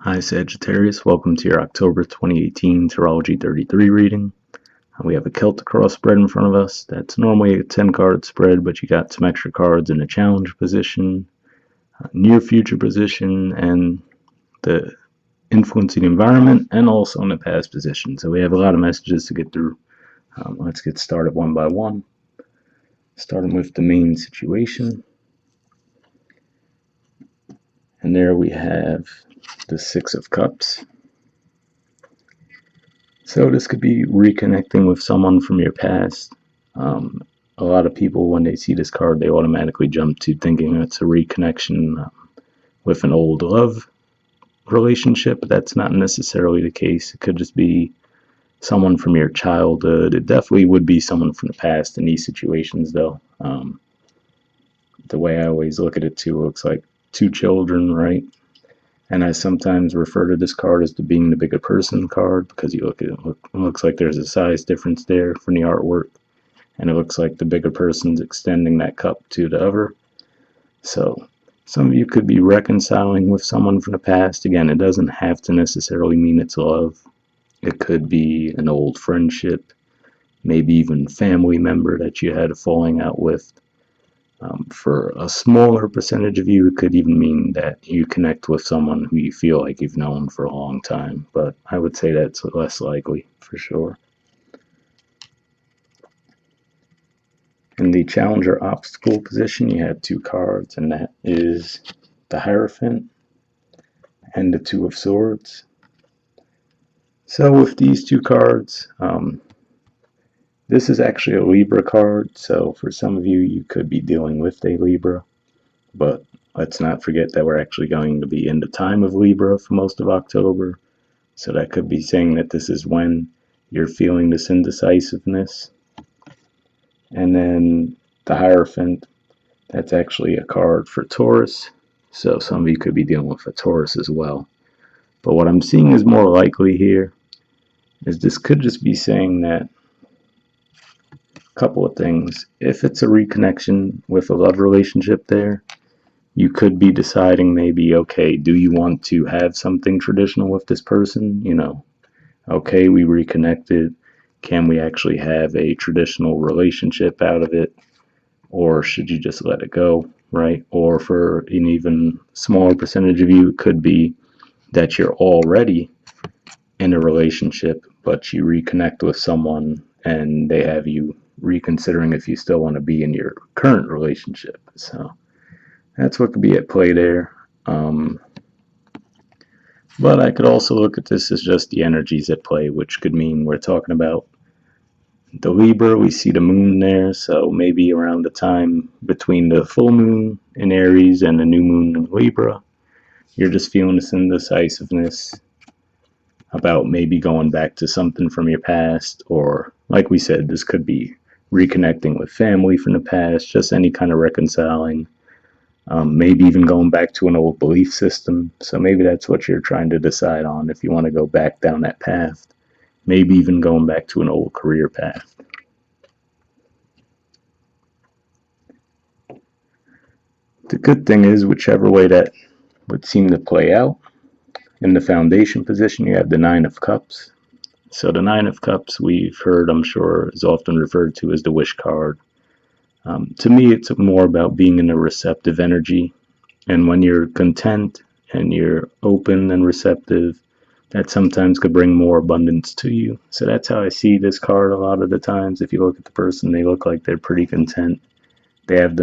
Hi Sagittarius, welcome to your October 2018 Tarology 33 reading. We have a Celtic cross spread in front of us. That's normally a 10 card spread, but you got some extra cards in the challenge position, near future position, and the influencing environment, and also in the past position. So we have a lot of messages to get through. Let's get started one by one, starting with the main situation. And there we have the Six of Cups. So this could be reconnecting with someone from your past. A lot of people, when they see this card, they automatically jump to thinking it's a reconnection with an old love relationship, but that's not necessarily the case. It could just be someone from your childhood. It definitely would be someone from the past in these situations, though. The way I always look at it, too, looks like two children, right? And I sometimes refer to this card as the being the bigger person card because you look at it, it looks like there's a size difference there from the artwork. And it looks like the bigger person's extending that cup to the other. So some of you could be reconciling with someone from the past. Again, it doesn't have to necessarily mean it's love. It could be an old friendship, maybe even family member that you had a falling out with. For a smaller percentage of you, it could even mean that you connect with someone who you feel like you've known for a long time. But I would say that's less likely, for sure. In the challenger obstacle position, you have two cards, and that is the Hierophant and the Two of Swords. So with these two cards, this is actually a Libra card, so for some of you, you could be dealing with a Libra, but let's not forget that we're actually going to be in the time of Libra for most of October, so that could be saying that this is when you're feeling this indecisiveness. And then the Hierophant, that's actually a card for Taurus, so some of you could be dealing with a Taurus as well. But what I'm seeing is more likely here is this could just be saying that couple of things. If it's a reconnection with a love relationship there, you could be deciding maybe, okay, do you want to have something traditional with this person? You know, okay, we reconnected. Can we actually have a traditional relationship out of it? Or should you just let it go, right? Or for an even smaller percentage of you, it could be that you're already in a relationship, but you reconnect with someone and they have you reconsidering if you still want to be in your current relationship. So that's what could be at play there. But I could also look at this as just the energies at play, which could mean we're talking about the Libra. We see the moon there, so maybe around the time between the full moon in Aries and the new moon in Libra, you're just feeling this indecisiveness about maybe going back to something from your past, or like we said, this could be reconnecting with family from the past, just any kind of reconciling, maybe even going back to an old belief system. So maybe that's what you're trying to decide on if you want to go back down that path, maybe even going back to an old career path. The good thing is, whichever way that would seem to play out, in the foundation position, you have the Nine of Cups. So the Nine of Cups, we've heard, I'm sure, is often referred to as the wish card. To me, it's more about being in a receptive energy. And when you're content and you're open and receptive, that sometimes could bring more abundance to you. So that's how I see this card a lot of the times. If you look at the person, they look like they're pretty content. They have the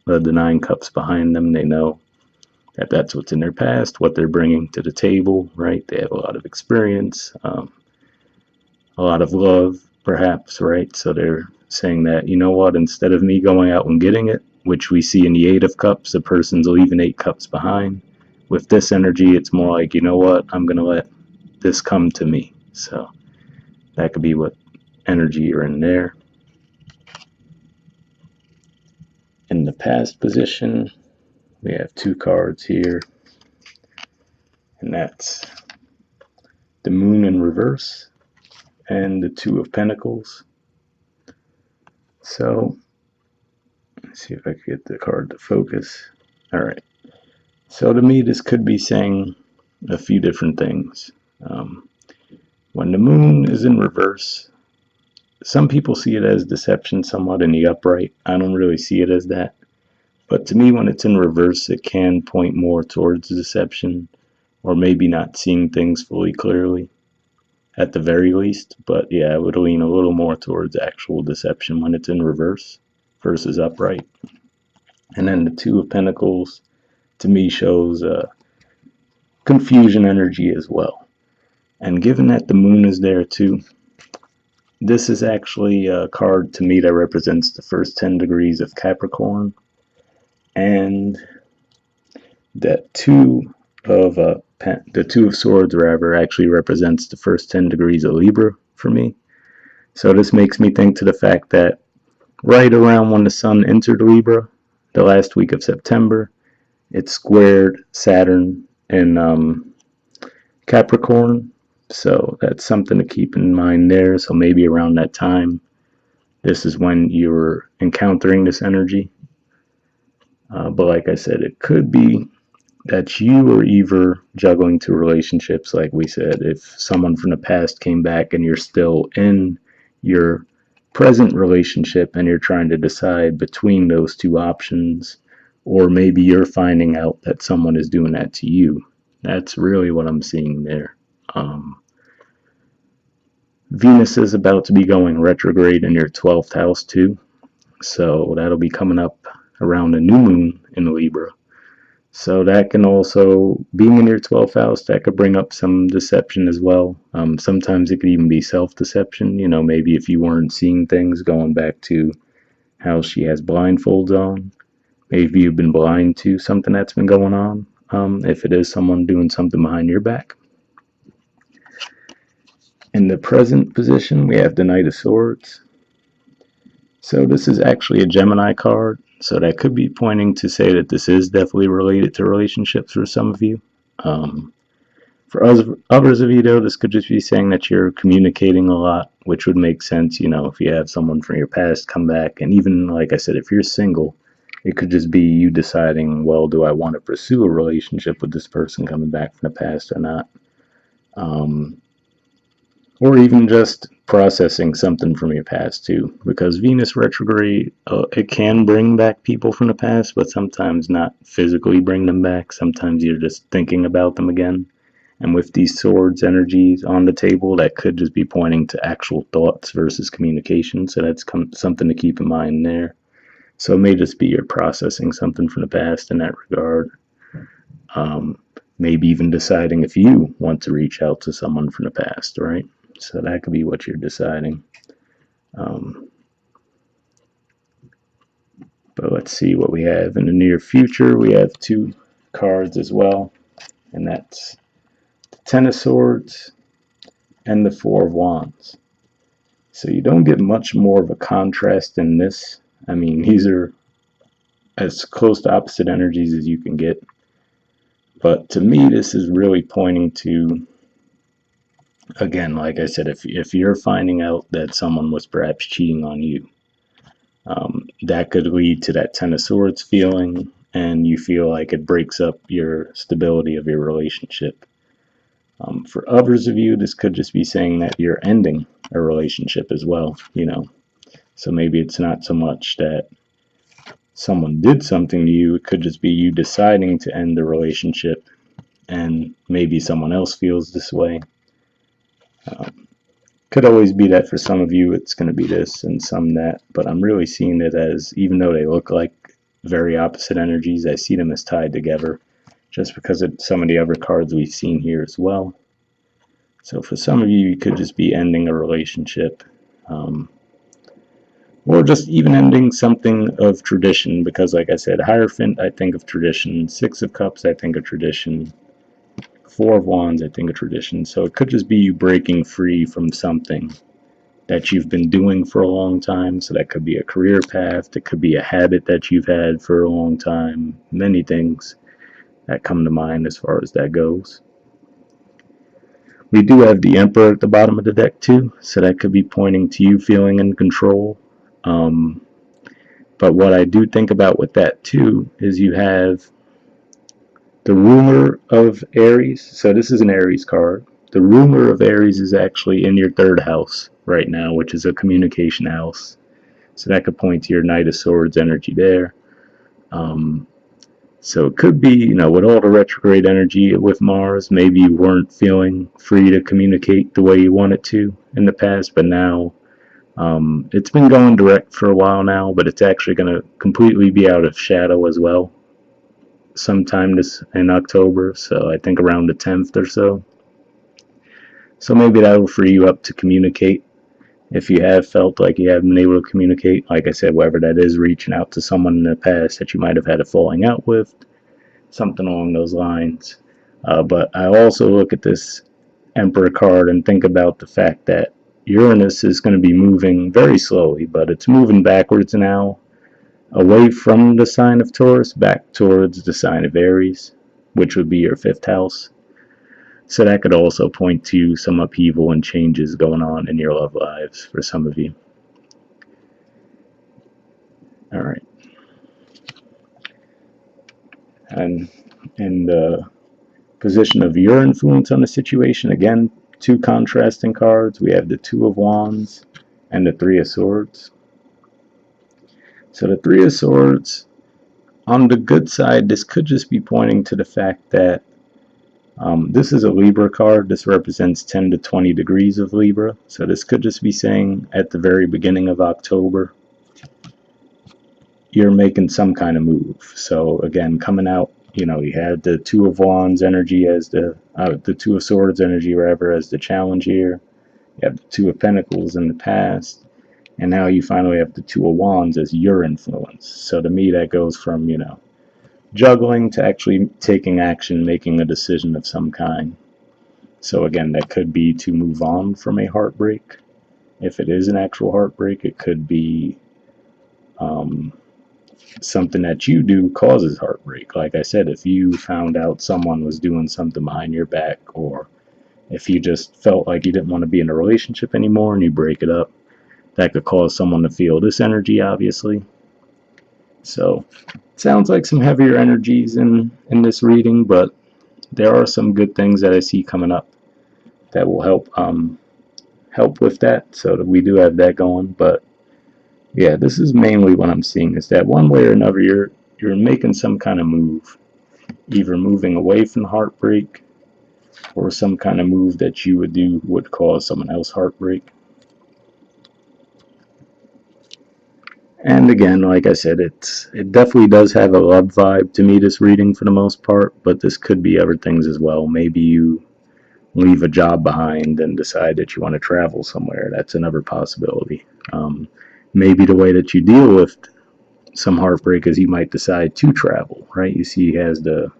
the nine cups behind them. They know that that's what's in their past, what they're bringing to the table, right? They have a lot of experience, a lot of love, perhaps, right? So they're saying that, you know what, instead of me going out and getting it, which we see in the Eight of Cups, a person's leaving 8 cups behind. With this energy, it's more like, you know what, I'm going to let this come to me. So that could be what energy you're in there. In the past position, we have two cards here, and that's the Moon in reverse and the Two of Pentacles. So let's see if I can get the card to focus. All right. So to me, this could be saying a few different things. When the moon is in reverse, some people see it as deception somewhat in the upright. I don't really see it as that. But to me, when it's in reverse, it can point more towards deception, or maybe not seeing things fully clearly at the very least. But yeah, I would lean a little more towards actual deception when it's in reverse versus upright. And then the Two of Pentacles to me shows confusion energy as well. And given that the moon is there too, this is actually a card to me that represents the first 10 degrees of Capricorn. And that the Two of Swords rather actually represents the first 10 degrees of Libra for me. So this makes me think to the fact that right around when the sun entered Libra, the last week of September, it squared Saturn in Capricorn. So that's something to keep in mind there. So maybe around that time, this is when you're encountering this energy. But like I said, it could be that you are either juggling two relationships, like we said, if someone from the past came back and you're still in your present relationship and you're trying to decide between those two options, or maybe you're finding out that someone is doing that to you. That's really what I'm seeing there. Venus is about to be going retrograde in your 12th house too, so that'll be coming up around the new moon in Libra. So that can also, being in your 12th house, that could bring up some deception as well. Sometimes it could even be self-deception. You know, maybe if you weren't seeing things, going back to how she has blindfolds on, maybe you've been blind to something that's been going on. If it is someone doing something behind your back. In the present position, we have the Knight of Swords. So this is actually a Gemini card. So that could be pointing to say that this is definitely related to relationships for some of you. For others of you, though, this could just be saying that you're communicating a lot, which would make sense, you know, if you have someone from your past come back. And even, like I said, if you're single, it could just be you deciding, well, do I want to pursue a relationship with this person coming back from the past or not? Or even just processing something from your past too, because Venus retrograde, it can bring back people from the past, but sometimes not physically bring them back. Sometimes you're just thinking about them again, and with these swords energies on the table, that could just be pointing to actual thoughts versus communication. So that's something to keep in mind there. So it may just be you're processing something from the past in that regard. Maybe even deciding if you want to reach out to someone from the past, right? So that could be what you're deciding. But let's see what we have in the near future. We have two cards as well, and that's the Ten of Swords and the Four of Wands. So you don't get much more of a contrast in this. I mean, these are as close to opposite energies as you can get. But to me, this is really pointing to, again, like I said, if you're finding out that someone was perhaps cheating on you, that could lead to that Ten of Swords feeling, and you feel like it breaks up your stability of your relationship. For others of you, this could just be saying that you're ending a relationship as well, you know. So maybe it's not so much that someone did something to you, it could just be you deciding to end the relationship, and maybe someone else feels this way. Could always be that for some of you it's going to be this and some that, but I'm really seeing it as, even though they look like very opposite energies, I see them as tied together just because of some of the other cards we've seen here as well. So for some of you, you could just be ending a relationship, or just even ending something of tradition, because like I said, Hierophant, I think of tradition. Six of Cups, I think of tradition. Four of Wands, I think of tradition. So it could just be you breaking free from something that you've been doing for a long time. So that could be a career path, it could be a habit that you've had for a long time. Many things that come to mind as far as that goes. We do have the Emperor at the bottom of the deck too, so that could be pointing to you feeling in control. But what I do think about with that too is you have The ruler of Aries, so this is an Aries card. The ruler of Aries is actually in your third house right now, which is a communication house. So that could point to your Knight of Swords energy there. So it could be, with all the retrograde energy with Mars, maybe you weren't feeling free to communicate the way you wanted to in the past, but now it's been going direct for a while now, but it's actually going to completely be out of shadow as well sometime this in October, so I think around the 10th or so. So maybe that will free you up to communicate if you have felt like you haven't been able to communicate. Like I said, whether that is reaching out to someone in the past that you might have had a falling out with, something along those lines. But I also look at this Emperor card and think about the fact that Uranus is going to be moving very slowly, but it's moving backwards now, away from the sign of Taurus, back towards the sign of Aries, which would be your fifth house. So that could also point to some upheaval and changes going on in your love lives for some of you. All right. And in the position of your influence on the situation, again, two contrasting cards. We have the Two of Wands and the Three of Swords. So the Three of Swords, on the good side, this could just be pointing to the fact that this is a Libra card. This represents 10 to 20 degrees of Libra. So this could just be saying at the very beginning of October, you're making some kind of move. So again, coming out, you had the Two of Wands energy as the Two of Swords energy, rather, as the challenge here. You have the Two of Pentacles in the past. And now you finally have the Two of Wands as your influence. So to me, that goes from, juggling to actually taking action, making a decision of some kind. So again, that could be to move on from a heartbreak. If it is an actual heartbreak, it could be something that you do causes heartbreak. Like I said, if you found out someone was doing something behind your back, or if you just felt like you didn't want to be in a relationship anymore and you break it up, that could cause someone to feel this energy, obviously. So it sounds like some heavier energies in this reading, but there are some good things that I see coming up that will help with that. So that we do have that going. But yeah, this is mainly what I'm seeing, is that one way or another you're making some kind of move, either moving away from heartbreak, or some kind of move that you would do would cause someone else heartbreak. And again, like I said, it definitely does have a love vibe to me, this reading, for the most part, but this could be other things as well. Maybe you leave a job behind and decide that you want to travel somewhere. That's another possibility. Maybe the way that you deal with some heartbreak is you might decide to travel, right? You see he has the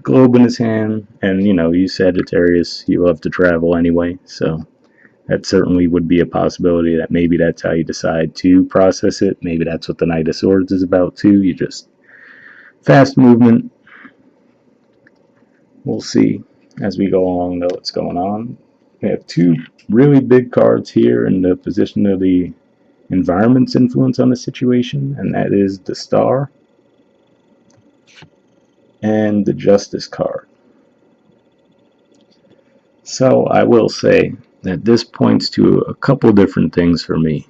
globe in his hand, and you Sagittarius, you love to travel anyway, so that certainly would be a possibility that maybe that's how you decide to process it. Maybe that's what the Knight of Swords is about too. You just fast movement. We'll see as we go along, though, what's going on. We have two really big cards here in the position of the environment's influence on the situation, and that is the Star and the Justice card. So I will say that this points to a couple different things for me.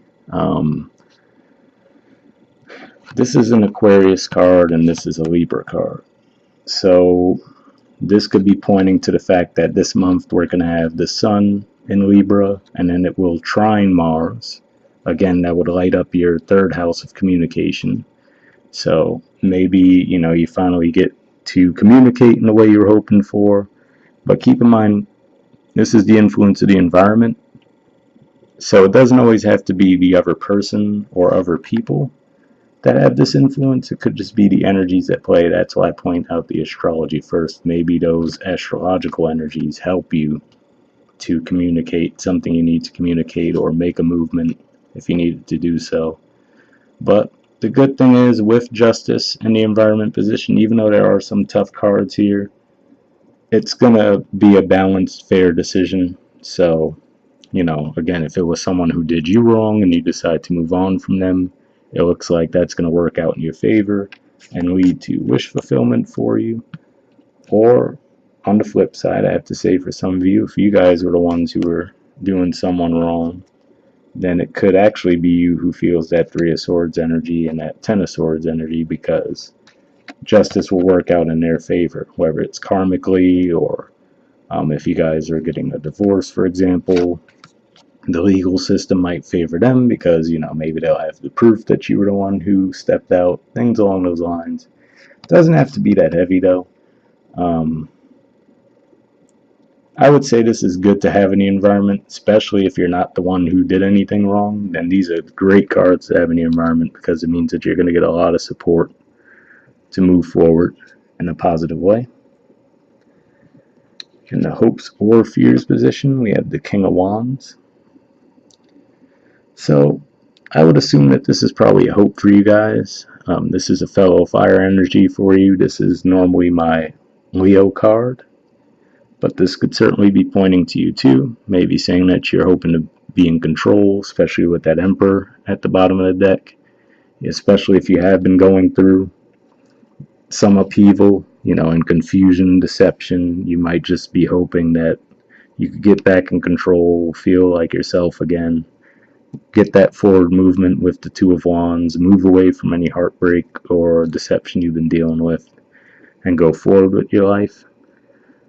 This is an Aquarius card and this is a Libra card. So this could be pointing to the fact that this month we're going to have the Sun in Libra, and then it will trine Mars. Again, that would light up your third house of communication. So maybe, you finally get to communicate in the way you were hoping for. But keep in mind, this is the influence of the environment. So it doesn't always have to be the other person or other people that have this influence. It could just be the energies at play. That's why I point out the astrology first. Maybe those astrological energies help you to communicate something you need to communicate, or make a movement if you needed to do so. But the good thing is, with Justice in the environment position, even though there are some tough cards here, it's going to be a balanced, fair decision. So, again, if it was someone who did you wrong and you decide to move on from them, it looks like that's going to work out in your favor and lead to wish fulfillment for you. Or on the flip side, I have to say, for some of you, if you guys were the ones who were doing someone wrong, then it could actually be you who feels that Three of Swords energy and that Ten of Swords energy, because justice will work out in their favor, whether it's karmically or if you guys are getting a divorce, for example. The legal system might favor them because, maybe they'll have the proof that you were the one who stepped out, things along those lines. It doesn't have to be that heavy, though. I would say this is good to have in the environment, especially if you're not the one who did anything wrong. Then these are great cards to have in the environment, because it means that you're going to get a lot of support to move forward in a positive way. In the hopes or fears position, we have the King of Wands. So I would assume that this is probably a hope for you guys. This is a fellow fire energy for you. This is normally my Leo card, but this could certainly be pointing to you too. Maybe saying that you're hoping to be in control, especially with that Emperor at the bottom of the deck. Especially if you have been going through some upheaval, and confusion, deception. You might just be hoping that you could get back in control, feel like yourself again, get that forward movement with the Two of Wands, move away from any heartbreak or deception you've been dealing with, and go forward with your life.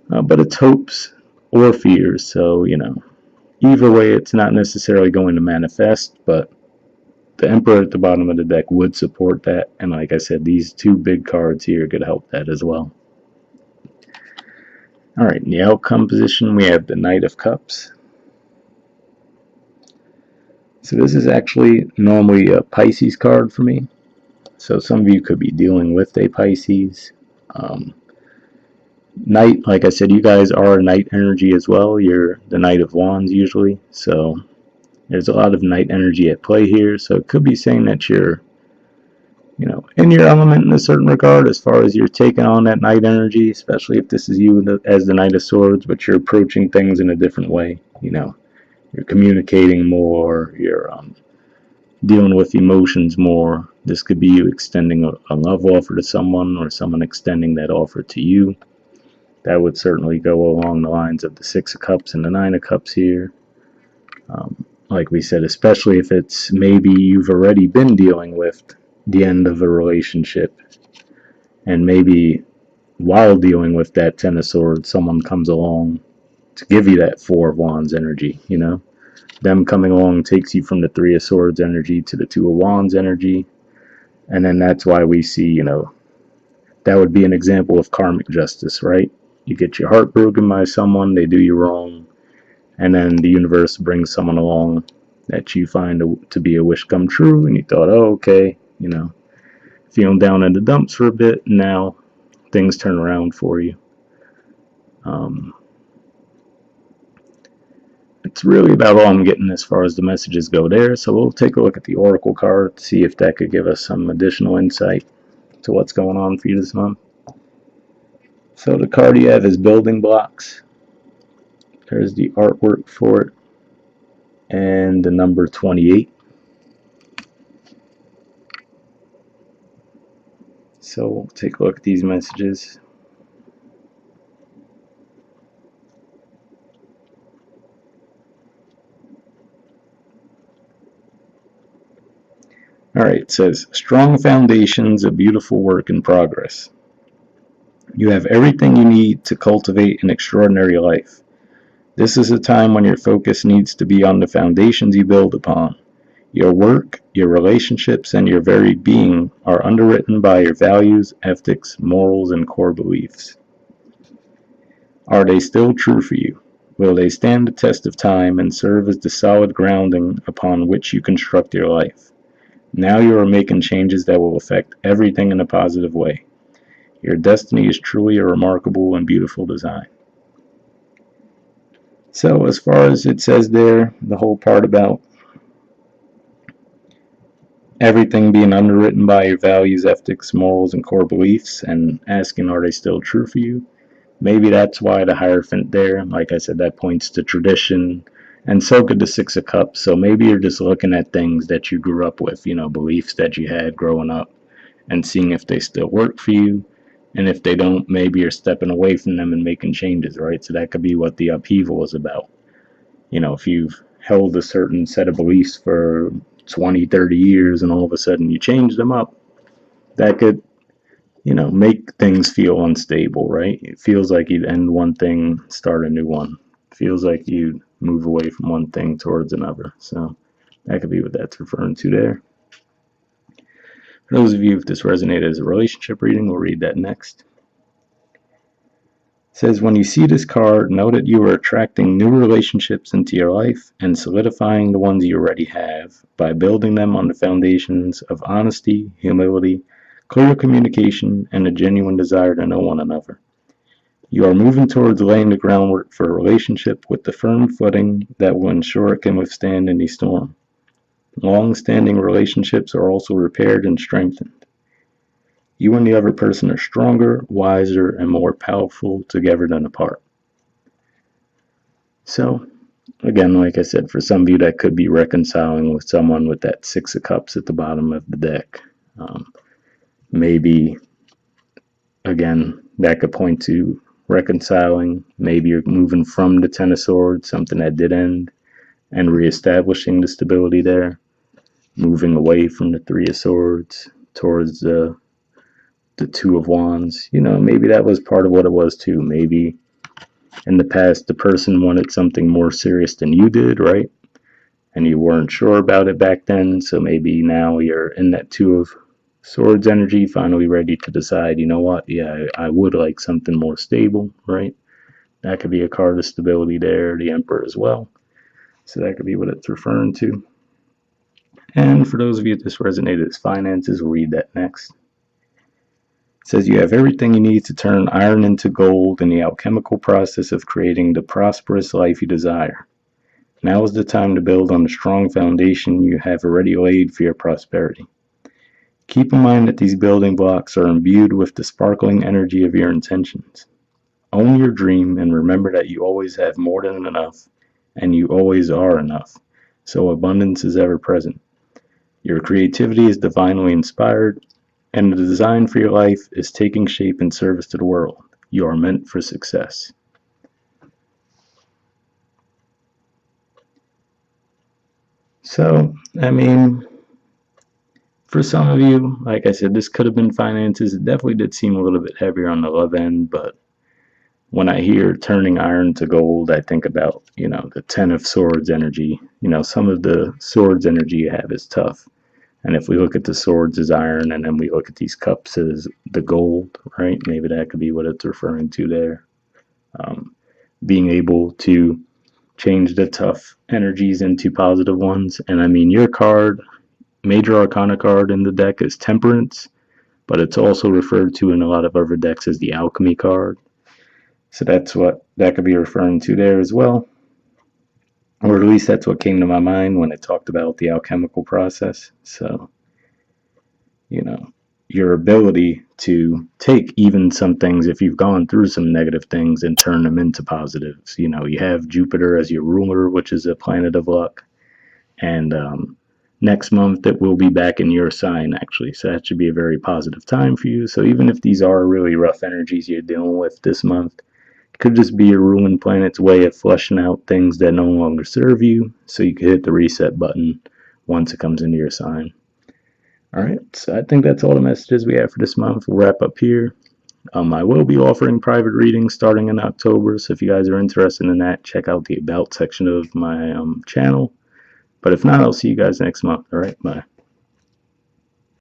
But it's hopes or fears, so, either way, it's not necessarily going to manifest, but the Emperor at the bottom of the deck would support that, and like I said, these two big cards here could help that as well. Alright, in the outcome position, we have the Knight of Cups. So this is actually normally a Pisces card for me. So some of you could be dealing with a Pisces. Knight, like I said, you guys are Knight energy as well. You're the Knight of Wands usually. So there's a lot of Knight energy at play here. So it could be saying that you're, in your element in a certain regard, as far as you're taking on that Knight energy, especially if this is you as the Knight of Swords, but you're approaching things in a different way. You're communicating more, you're dealing with emotions more. This could be you extending a love offer to someone, or someone extending that offer to you. That would certainly go along the lines of the Six of Cups and the Nine of Cups here. Like we said, especially if it's maybe you've already been dealing with the end of a relationship, and maybe while dealing with that Ten of Swords, someone comes along to give you that Four of Wands energy. Them coming along takes you from the Three of Swords energy to the Two of Wands energy, and then that's why we see, that would be an example of karmic justice, right? You get your heart broken by someone, they do you wrong, and then the universe brings someone along that you find to be a wish come true, and you thought, oh, okay, feeling down in the dumps for a bit, and now things turn around for you. It's really about all I'm getting as far as the messages go there, so we'll take a look at the Oracle card, see if that could give us some additional insight to what's going on for you this month. So the card you have is Building Blocks. There's the artwork for it, and the number 28. So we'll take a look at these messages. Alright, it says, strong foundations, a beautiful work in progress. You have everything you need to cultivate an extraordinary life. This is a time when your focus needs to be on the foundations you build upon. Your work, your relationships, and your very being are underwritten by your values, ethics, morals, and core beliefs. Are they still true for you? Will they stand the test of time and serve as the solid grounding upon which you construct your life? Now you are making changes that will affect everything in a positive way. Your destiny is truly a remarkable and beautiful design. So as far as it says there, the whole part about everything being underwritten by your values, ethics, morals, and core beliefs, and asking, are they still true for you? Maybe that's why the Hierophant there, like I said, that points to tradition, and so could the Six of Cups. So maybe you're just looking at things that you grew up with, beliefs that you had growing up, and seeing if they still work for you. And if they don't, maybe you're stepping away from them and making changes, right? So that could be what the upheaval is about. If you've held a certain set of beliefs for 20, 30 years and all of a sudden you change them up, that could, make things feel unstable, right? It feels like you'd end one thing, start a new one. It feels like you move away from one thing towards another. So that could be what that's referring to there. For those of you if this resonated as a relationship reading, we'll read that next. It says, when you see this card, know that you are attracting new relationships into your life and solidifying the ones you already have by building them on the foundations of honesty, humility, clear communication, and a genuine desire to know one another. You are moving towards laying the groundwork for a relationship with the firm footing that will ensure it can withstand any storm. Long-standing relationships are also repaired and strengthened. You and the other person are stronger, wiser, and more powerful together than apart. So, again, like I said, for some of you, that could be reconciling with someone with that Six of Cups at the bottom of the deck. Maybe, again, that could point to reconciling. Maybe you're moving from the Ten of Swords, something that did end, and reestablishing the stability there. Moving away from the Three of Swords towards the Two of Wands. Maybe that was part of what it was too. Maybe in the past the person wanted something more serious than you did, right? And you weren't sure about it back then, so maybe now you're in that Two of Swords energy, finally ready to decide, you know what, yeah, I would like something more stable, right? That could be a card of stability there, the Emperor as well. So that could be what it's referring to. And for those of you that this resonated as finances, we'll read that next. It says you have everything you need to turn iron into gold in the alchemical process of creating the prosperous life you desire. Now is the time to build on the strong foundation you have already laid for your prosperity. Keep in mind that these building blocks are imbued with the sparkling energy of your intentions. Own your dream and remember that you always have more than enough, and you always are enough, so abundance is ever present. Your creativity is divinely inspired, and the design for your life is taking shape in service to the world. You are meant for success. So, for some of you, like I said, this could have been finances. It definitely did seem a little bit heavier on the love end, but when I hear turning iron to gold, I think about, the Ten of Swords energy. Some of the swords energy you have is tough. And if we look at the swords as iron and then we look at these cups as the gold, right? Maybe that could be what it's referring to there. Being able to change the tough energies into positive ones. And your card, major arcana card in the deck is Temperance, but it's also referred to in a lot of other decks as the Alchemy card. So that's what that could be referring to there as well. Or at least that's what came to my mind when it talked about the alchemical process. So, your ability to take even some things, if you've gone through some negative things, and turn them into positives. You have Jupiter as your ruler, which is a planet of luck. And next month it will be back in your sign, actually. So that should be a very positive time for you. So even if these are really rough energies you're dealing with this month, it could just be your ruling planet's way of flushing out things that no longer serve you, so you can hit the reset button once it comes into your sign. Alright, so I think that's all the messages we have for this month. We'll wrap up here. I will be offering private readings starting in October, so if you guys are interested in that, check out the About section of my channel. But if not, I'll see you guys next month. Alright, bye.